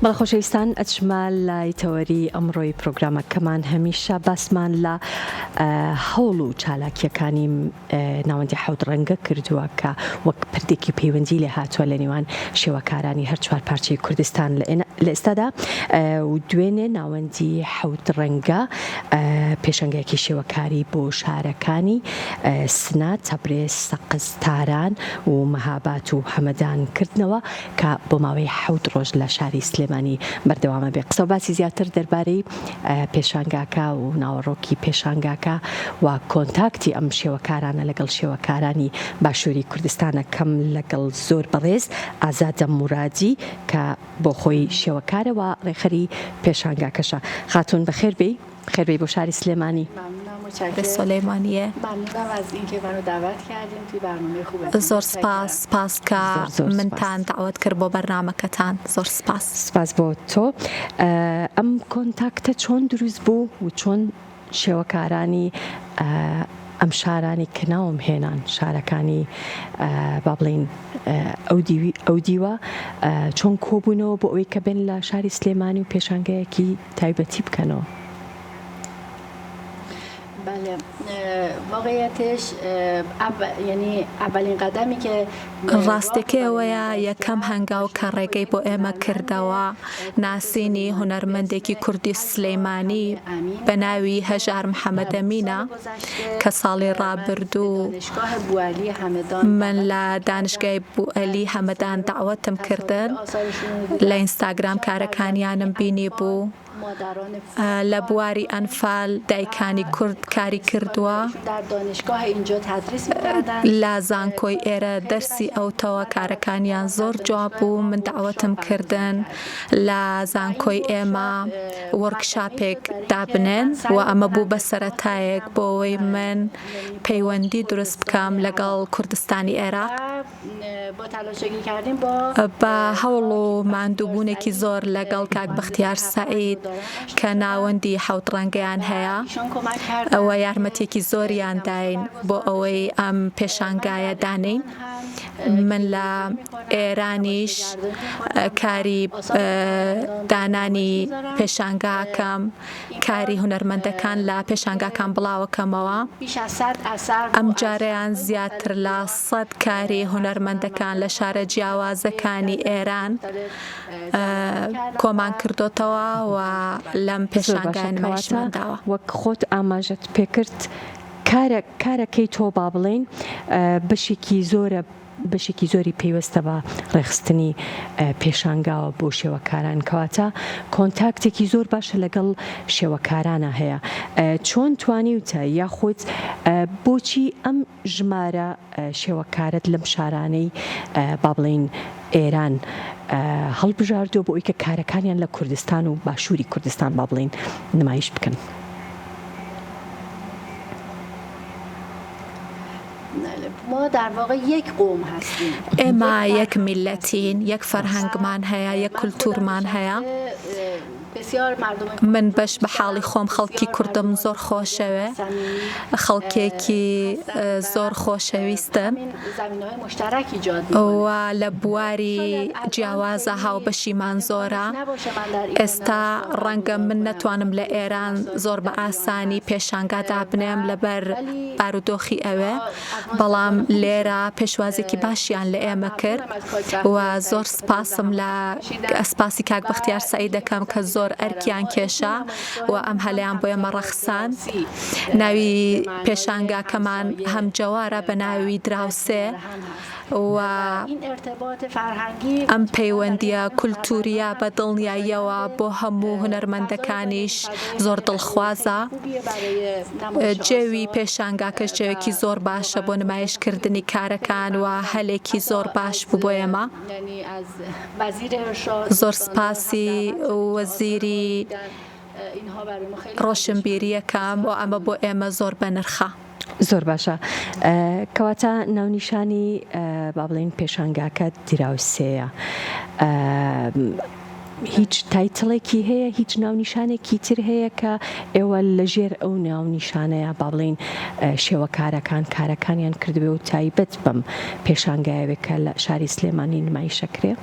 بەڵە خۆشەویستان ئەچمە لای تەوەری ئەمڕۆی پرۆگرامەکەمان هەمیشە باسمان لە هەوڵ و چالاکیەکانی ناوەندی حەوت ڕەنگە کردووە کە وەک پردێکی پەیوەندی لێ هاتووە لە نێوان شێوەکارانی هەر چوار پارچەی کوردستان لە ئێستادا و دوێنێ ناوەندی حەوت ڕەنگە پێشەنگەیەکی شێوەکاری بۆ شارەکانی سنە، تەبرێز، سەقز، تاران و مەهاباد و هەمەدان کردنەوە کە بۆ ماوەی 7 ڕۆژ لە شاری سلێمانی بەردەوامە بێ. قسە و باسی زیاتر دەربارەی پێشانگاکە و ناوەڕۆکی پێشانگاکە و کۆنتاکتی ئەم شێوەکارانە لەگەڵ شێوەکارانی باشووری کوردستانە کەم لەگەڵ زۆر بەڕێز ئازادە مورادی کە بۆ خۆی شێوەکارەوە ڕێخەری پێشانگاکەشە. خاتون بەخێر بێی، خێربەی بۆ شاری سلێمانی. سلێمانیە. زۆر سپاس کە منتان داوت کرد بۆ بەرنامەکەتان. زۆر سپاس بۆ تۆ. ئەم کۆنتاکتە چۆن دروست بوو و چۆن شێوەکارانی ئەم شارانی کە ناوم هێنان شارەکانی با بڵین ئەو دیوە چۆن کۆبوونەوە بۆ ئەوەی کە بێن لە شاری سلێمانی و پێشانگەیەکی تایبەتی بکەنەوە؟ بله، واقعیتش یعنی اولین قدمی که ڕاستەکەوەیە یەکەم هەنگاو کە ڕێگەی بۆ ئێمە کردەوە ناسینی هونەرمەندێکی کوردی سلەیمانی بە ناوی هەژار محەممەد ئەمینە کە ساڵی ڕابردوو من لە دانشگای بوئەلی هەمەدان داوەتم کردن لە ئینستاگرام کارەکانیانم بینی بوو. لە بواری ئەنفال دایکانی کورد کاری کردووە لە زانکۆی ئێرە دەرسی ئەوتەوە کارەکانیان زۆر جواب بوو. من داوەتم کردن لە زانکۆی ئێمە وەرکشاپێک دابنێن و ئەمە بوو بە سەرەتایەک بۆ ئەوەی من پەیوەندی دروست بکەم لەگەڵ کوردستانی عێراق بە هەوڵ و ماندووبوونێکی زۆر لەگەڵ کاک بەختیار سەعید کە ناوەندی حەوت ڕەنگەیان هەیە. ئەوە یارمەتێکی زۆریان داین بۆ ئەوەی ئەم پێشانگایە دانین. من لە ئێرانیش کاری دانانی پێشانگاکەم، کاری هونەرمەندەکان لە پێشانگاکان بڵاوەکەمەوە. ئەم جارەیان زیاتر لە 100 کاری هونەرمەندەکان لە شارە جیاوازەکانی ئێران کۆمان کردوتەوە و لەم پێشانگای نمایشمانداوە. وەک خۆت ئاماژەت پێکرد کارەکەی تۆ با بڵێن بەشێکی زۆری پێوەستە بە ڕێخستنی پێشانگاوە بۆ شێوەکاران، کەواتە کۆنتاکتێکی زۆر باشە لەگەڵ شێوەکارانە هەیە. چۆن توانیوتە یاخود بۆچی ئەم ژمارە شێوەکارت لەم شارانەی با بڵێن ئێران هەڵبژاردووە بۆ ئەوەی کە کارەکانیان لە کوردستان و باشووری کوردستان با بڵێن نمایش بکەن؟ ما در واقع یک قوم هستیم. ئێمە یەک میلەتین، یەک فەرهەنگمان هەیە، یەک کولتورمان هەیە. من بەش بە حاڵی خۆم خەڵکی کوردم زۆر خۆشەوێ، خەڵکێکی زۆر خۆشەویستم و لە بواری جیاوازە هاوبەشیمان زۆرە. ئێستا ڕەنگە من نەتوانم لە ئێران زۆر بە ئاسانی پێشانگادا بنێم لەبەر بارودۆخی ئەوێ، بەڵام لێرە پێشوازێکی باشیان لە ئێمە کرد و زۆر سپاسم لە ئەسپاسی کاک بەختیار سەعید دەکەم کە زۆر ئەرکیان کێشا و ئەم هەلیان بۆ ئێمە ڕەخسان. ناوی پێشانگاکەمان هەم جەوارە بە ناوی دراوسێ و ئەم پەیوەندیە کولتوریە بە دڵنیاییەوە بۆ هەموو هونەرمەندەکانیش زۆر دڵخوازە. جێوی پێشانگاکەش جێوێکی زۆر باشە بۆ نمایشکردنی کارەکان و هەلێکی زۆر باش بوو بۆ ئێمە. زۆر سپاسی وەزیری ڕۆشنبیریەکەم و ئەمە بۆ ئێمە زۆر بەنرخە. زۆر باشە. کەواتە ناونیشانی با بڵێن پێشانگاکە دراوسەیە. هیچ تایتڵێکی هەیە، هیچ ناونیشانێکی تر هەیە کە ئێوە لەژێر ئەو ناونیشانەیە با بڵێن شێوەکارەکان کارەکانیان کردبێ و تایبەت بەم پێشانگایەوێت کە لە شاری سلێمانی نمایشەکرێ؟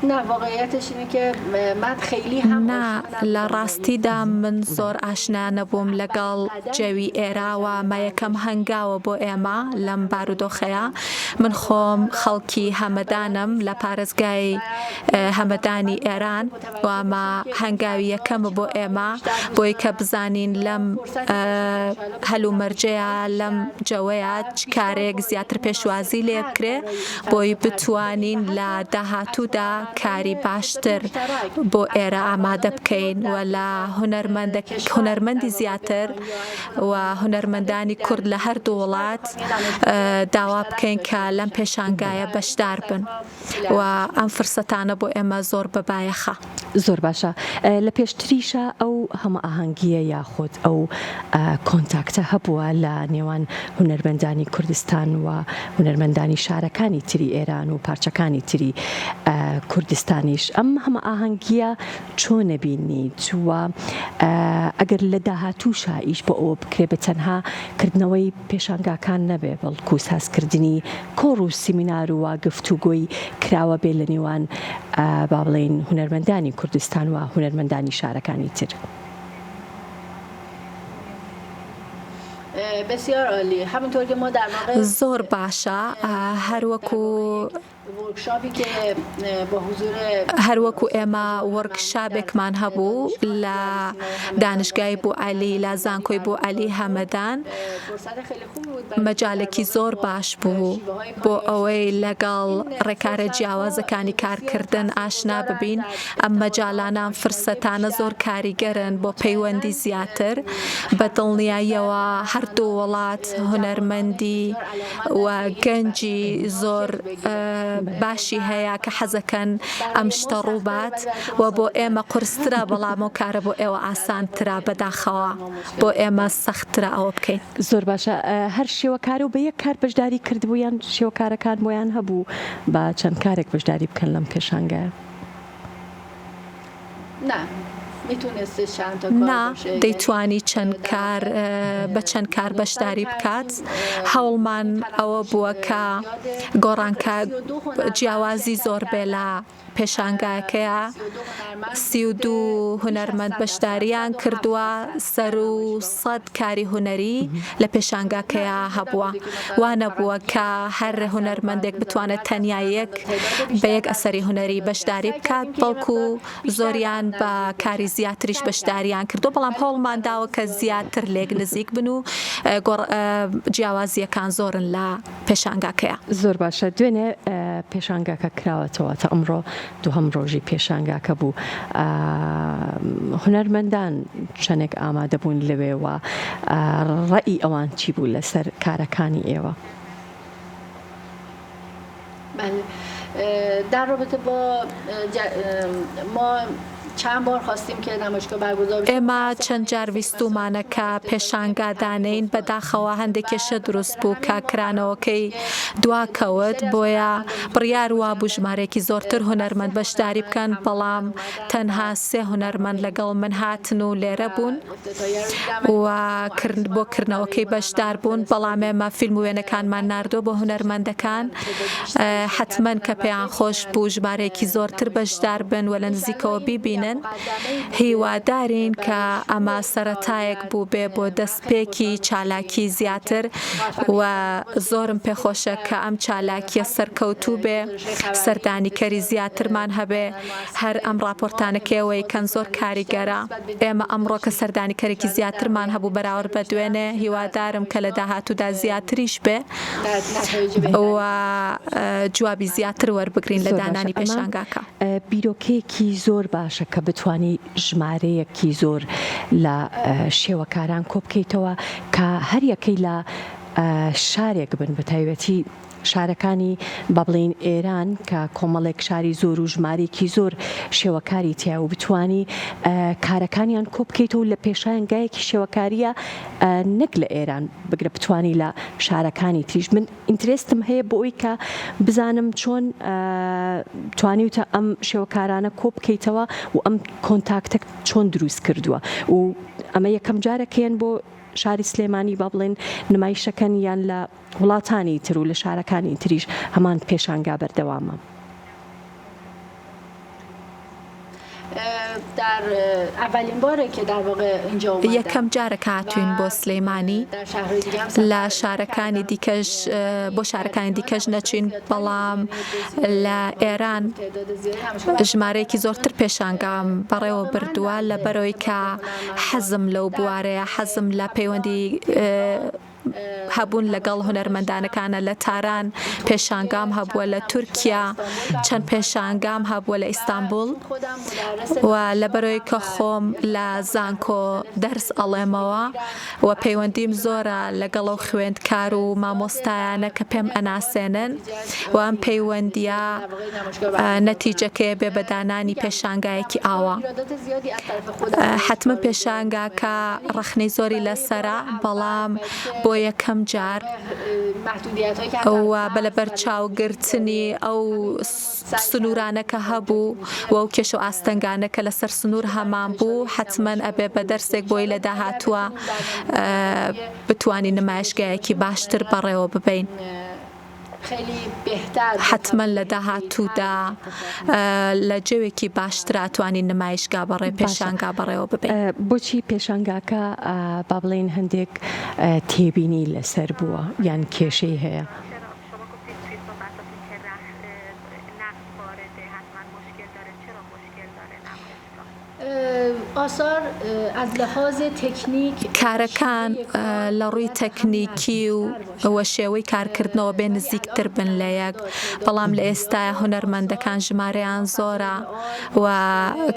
نه واقعیتش اینه که من خیلی هم نا لە ڕاستیدا من زۆر ئاشنا نەبووم لەگەڵ جەوی ئێراوە ما یەکەم هەنگاوە بۆ ئێمە لەم بارودۆخەیە من خۆم خەڵکی هەمەدانم لە پارێزگای هەمەدانی ئێران وامە هەنگاوی یەکەمە بۆ ئێمە بۆی کە بزانین لەم هەلومەرجەیە لەم جەوەیە چ کارێک زیاتر پێشوازی لێ بکرێ بۆی بتوانین لە داهاتوودا کاری باشتر بۆ ئێرە ئامادە بکەین و لە هونەرمەندی زیاتر و هونەرمەندانی کورد لە هەردوو وڵات داوا بکەین کە لەم پێشانگایە بەشدار بن و ئەم فرسەتانە بۆ ئێمە زۆر بەبایەخە. زۆر باشە لە پێشتریشە ئەو هەمە ئاهەنگیە یاخود ئەو کۆنتاکتە هەبووە لە نێوان هونەرمەندانی کوردستان و هونەرمەندانی شارەکانی تری ئێران و پارچەکانی تری کوردستانیش ئەم هەمە ئاهەنگیە چۆنە بینیت وە ئەگەر لە داهاتووشە ئیش بۆ ئەوە بکرێ بە تەنها کردنەوەی پێشانگاکان نەبێ بەڵکو سازکردنی کۆڕ و سیمینار و گفتوگۆی کراوە بێ لە نێوان با بڵێن هونەرمەندانی کوردستان و هونەرمەندانی شارەکانی تر. بسیار عالی. همونطور که ما در واقع زۆر باشە هەروەکو ئێمە وەرکشاپێکمان هەبوو لە دانشگای بۆ عەلی لە زانکۆی بۆ عەلی هەمەدان مەجالێکی زۆر باش بوو بۆ ئەوەی لەگەڵ ڕێکارە جیاوازەکانی کارکردن ئاشنا ببین ئەم مەجالانە فرسەتانە زۆر کاریگەرن بۆ پەیوەندی زیاتر بە دڵنیاییەوە هەردوو وڵات هونەرمەندی و گەنجی زۆر باشی هەیە کە حەزەکەن ئەم شتە ڕووبات و بۆ ئێمە قورسترە بەڵام و کارە بۆ ئێوە ئاسانترە بەداخەوە بۆ ئێمە سەخترە ئەوە بکەین. زۆر باشە هەر شێوەکار و بە یەک کار بەشداری کردبوویان شێوەکارەکان بۆیان هەبوو بە چەند کارێک بەشداری بکەن لەم پێشانگایە؟ نا دەیتوانی بە چەند کار بەشداری بکات هەوڵمان ئەوە بووە کە گۆڕانکە جیاوازی زۆر بێ لە پێشانگایەکەیە 32 هونەرمەند بەشداریان کردووە 100 کاری هونەری لە پێشانگاکەیە هەبووە وانە بووە کە هەر هونەرمەندێک بتوانێت تەنیا بە یەک ئەسەری هونەری بەشداری بکات بەڵکو زۆریان بە کاری زیاتریش بەشداریان کردو بەڵام هەوڵمان داوە کە زیاتر لێک نزیک بن و جیاوازیەکان زۆرن لە پێشانگاکەیە. زۆر باشە دوێنێ پێشانگاکە کراوەتەوە تا ئەمڕۆ دووهەم ڕۆژی پێشانگاکە بوو هونەرمەندان چەندێک ئامادە بوون لەوێەوە ڕەئی ئەوان چی بوو لەسەر کارەکانی ئێوە؟ در رابطه با ما چند بار خواستیم که نمایشگاه برگزار بشه. ئێمە چەند جار ویستومانە کە پێشانگادانین بەداخەوە هەندێکیشە دروست بوو کە کرانەوەکەی دواکەوت بۆیە بڕیار وا بوو ژمارێکی زۆرتر هونەرمەند بەشداری بکەن بەڵام تەنها 3 هونەرمەند لەگەڵ من هاتن و لێرە بوون و بۆ کردنەوەکەی بەشدار بوون بەڵام ئێمە فیلم و وێنەکانمان ناردۆ بۆ هونەرمەندەکان حتمەن کە پێیان خۆش بوو ژمارێکی زۆرتر بەشدار بن و لە نزیکەوە بیبینن هیوادارین کە ئەمە سەرەتایەک بوو بێ بۆ دەستپێکی چالاکی زیاتر و زۆرم پێخۆشە کە ئەم چالاکیە سەرکەوتوو بێ سەردانیکەری زیاترمان هەبێ هەر ئەم راپۆرتانەکەوەی کەن زۆر کاریگەرە ئێمە ئەمڕۆ کە سەردانیکەرێکی زیاترمان هەبوو بەراورد بە دوێنێ هیوادارم کە لە داهاتوودا زیاتریش بێ و جوابی زیاتر وەربگرین لە دانانی پێشانگاکە. بیرۆکەیەکی زۆر باشە کە بتوانی ژمارەیەکی زۆر لە شێوەکاران کۆبکەیتەوە کە هەر یەکەی لە شارێک بن بە تایبەتی شارەکانی با بڵێن ئێران کە کۆمەڵێک شاری زۆر و ژمارێکی زۆر شێوەکاری تیا و بتوانی کارەکانیان کۆبکەیتەوە لە پێشانگایەکی شێوەکاریە نەک لە ئێران بگرە بتوانی لە شارەکانی تریش. من ئینترێستم هەیە بۆ ئەوی کە بزانم چۆن توانیوتە ئەم شێوەکارانە کۆبکەیتەوە و ئەم کۆنتاکتە چۆن دروست کردووە و ئەمە یەکەم جارەکەیان بۆ شاری سلێمانی با بڵێن نمایشەکەن یان لە وڵاتانی تر و لە شارەکانی تریش هەمان پێشانگا بەردەوامە. در اولین باره که در واقع اینجا اومدم. یەکەم جارە کاتوین بۆ سلەیمانی در شهرهای دیگه هم لە شارەکانی دیکەش بۆ شارەکانی دیکەش نەچوین بەڵام لە ئێران ژمارەیەکی زۆرتر پێشانگام بەڕێوە بردووە لە بەرەوەی کە حەزم لەو بوارەیە حەزم لە پەیوەندی هەبوون لەگەڵ هونەرمەندانەکانە لە تاران پێشانگام هەبووە لە تورکیا چەند پێشانگام هەبووە لە ئیستانبول و لە بەرەوەی کە خۆم لە زانکۆ دەرس ئەڵێمەوە و پەیوەندیم زۆرە لەگەڵ خوێندکار و مامۆستایانە کە پێم ئەناسێنن و ئەم پەیوەندیە نەتیجەکەی بێ بەدانانی پێشانگایەکی ئاوا حتممە پێشانگاکە ڕەخنەی زۆری لەسرە بەڵام بۆ یەکەم جار و بەلەبەر چاوگرتنی ئەو سنوورانەکە هەبوو و ئەو کێش و ئاستەنگانەکە لەسەر سنوور هەمان بوو حتممەن ئەبێ بە دەرسێک بۆی لە داهاتووە بتوانی نمایشگایەکی باشتر بەڕێوە ببین. حتمما لە داهاتوودا لە جێوێکی باشتراتوانی نمایشگا بەڕێ پێشانگا بەڕێوە ببین. بۆچی پێشانگاکە با بڵێن هەندێک تێبینی لەسەر بووە یان کێشەی هەیە؟ کارەکان لە ڕووی تەکنیکی و شێوەی کارکردنەوە بێ نزیکتر بن لە یەک بەڵام لە ئێستای هونەرمەندەکان ژمارەیان زۆرە و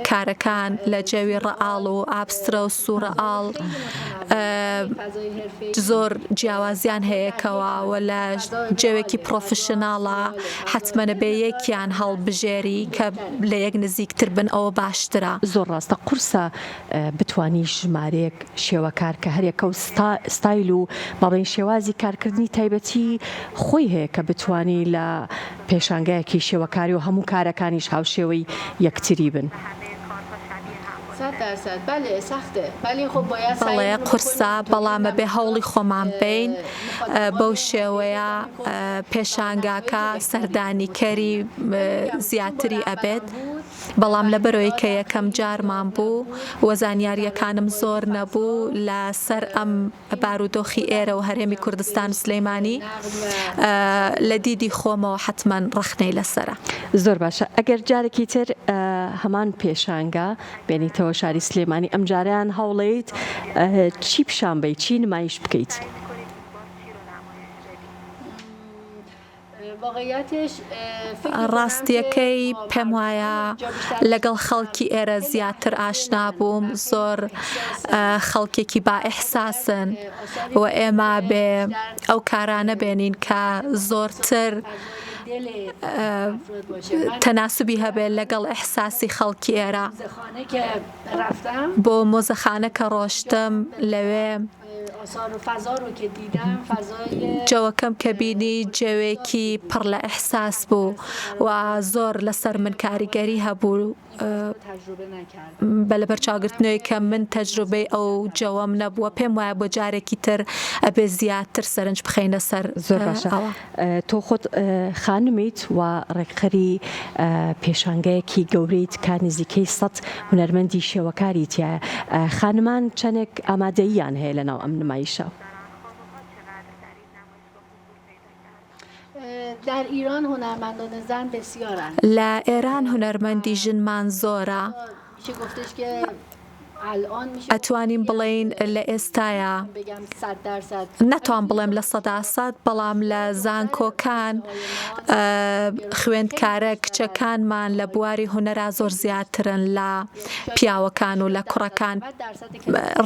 کارەکان لە جێوی ڕەئاڵ و ئابسترە و سوورەئاڵ زۆر جیاوازیان هەیەکەوە و لە جێوێکی پرۆفشناڵە حتممەە بێ یەکیان هەڵبژێری کە لە یەک نزیکتر بن ئەوە باشترە. زۆر ڕاستە قورسە بتوانی ژمارەیەک شێوەکار کە هەرێکە و ستایل و بەڵێن شێوازی کارکردنی تایبەتی خۆی هەیە کە بتوانی لە پێشانگایەکی شێوەکاری و هەموو کارەکانیش هاوشێوەی یەکتری بن. بەڵێ قورسە بەڵامە بێ هەوڵی خۆمان بین بەو شێوەیە پێشانگاکە سەردانیکەری زیاتری ئەبێت بەڵام لە بەرەوەی کە یەکەم جارمان بوو وە زانیاریەکانم زۆر نەبوو لەسەر ئەم بارودۆخی ئێرە و هەرێمی کوردستان و سلەیمانی لە دیدی خۆمەوە حتممەن ڕەخنەی لەسرە. زۆر باشە ئەگەر جارێکی تر هەمان پێشانگا بێنیتەوە شاری سلێمانی ئەم جاریان هەوڵێیت چی پیشان بی چی نمایش بکەیت؟ ڕاستیەکەی پێم وایە لەگەڵ خەڵکی ئێرە زیاتر ئاشنا بووم زۆر خەڵکێکی با ئیحساسن و ئێمە بێ ئەو کارانە بێنین کە زۆرتر تەناسوبی هەبێت لەگەڵ ئیحساسی خەڵکی ئێرە. بۆ مۆزەخانە کە ڕۆشتم لەوێ جەوەکەم کە بینی جەوێکی پڕ لە ئیحساس بوو و زۆر لەسەر من کاریگەری هەبوو بە لەبەر چاگرتنەوەی کە من تەجروبەی ئەو جەوەم نەبووە پێم وایە بۆ جارێکی تر ئەبێ زیاتر سەرنج بخەینە سەر. زۆر باشە تۆ خۆت خانمیت و ڕێکخەری پێشانگایەکی گەورەیت کا نزیکەی 100 هونەرمەندی شێوەکاری تایە خانمان چەندێک ئامادەییان هەیە لەناو ئەم نمایشە؟ در ایران هنرمندان زن بسیارند. لە ئێران هونەرمەندی ژنمان زۆرە. میشه گفتش که ئەتوانین بڵێن لە ئێستاە نەتوان بڵێم لە 100% بەڵام لە زانکۆکان خوێندکارە کچەکانمان لە بواری هونەرا زۆر زیاترن لە پیاوەکان و لە کوڕەکان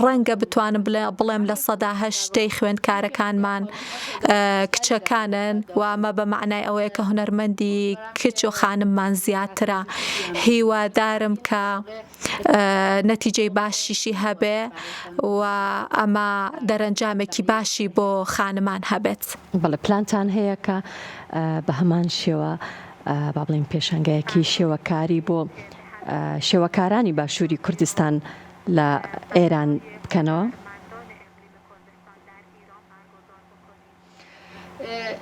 ڕەنگە بتوانم بڵێم لە 180 خوێندکارەکانمان کچەکانن و ئەمە بە معنای ئەوەیە کە هونەرمەندی کچ و خانممان زیاترە. هیوادارم کە نەتیجەی باشیشی هەبێ و ئەمە دەرەنجامێکی باشی بۆ خانمان هەبێت. بەڵێ پلانتان هەیە کە بە هەمان شێوە با بڵێن پێشانگایەکی شێوەکاری بۆ شێوەکارانی باشووری کوردستان لە ئێران بکەنەوە؟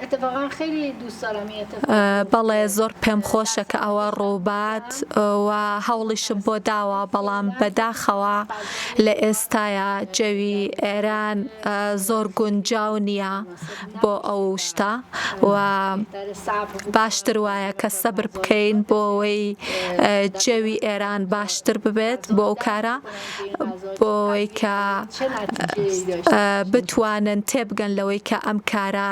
اتفاقا خیلی دوست دارم این اتفاق بەڵێ زۆر پێم خۆشە کە ئەوە ڕووبات و هەوڵیشم بۆ داوە بەڵام بەداخەوە لە ئێستاە جەوی ئێران زۆر گونجاو نییە بۆ ئەو شتە و باشتر وایە کە سەبر بکەین بۆ ئەوەی جەوی ئێران باشتر ببێت بۆ ئەو کارە بۆ ئەوەی کە بتوانن تێبگەن لەوەی کە ئەم کارە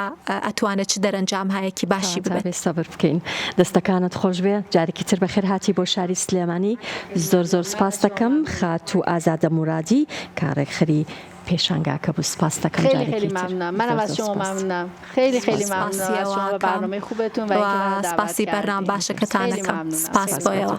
ئەتوانێت چ دەرەنجام هەیەکی باشی ببێت. سەبر بکەین دەستەکانت خۆش بێ جارێکی تر بەخێر هاتی بۆ شاری سلێمانی زۆر سپاس دەکەم خات و ئازادە مورادی کارێکخری پێشانگاکە بوو سپاس دەکەم خیلی ممنونم منم از شما ممنونم خیلی ممنونم از شما و برنامه خوبتون و سپاسی بەرنامە باشەکەتانەکەم سپاس بۆیەوە.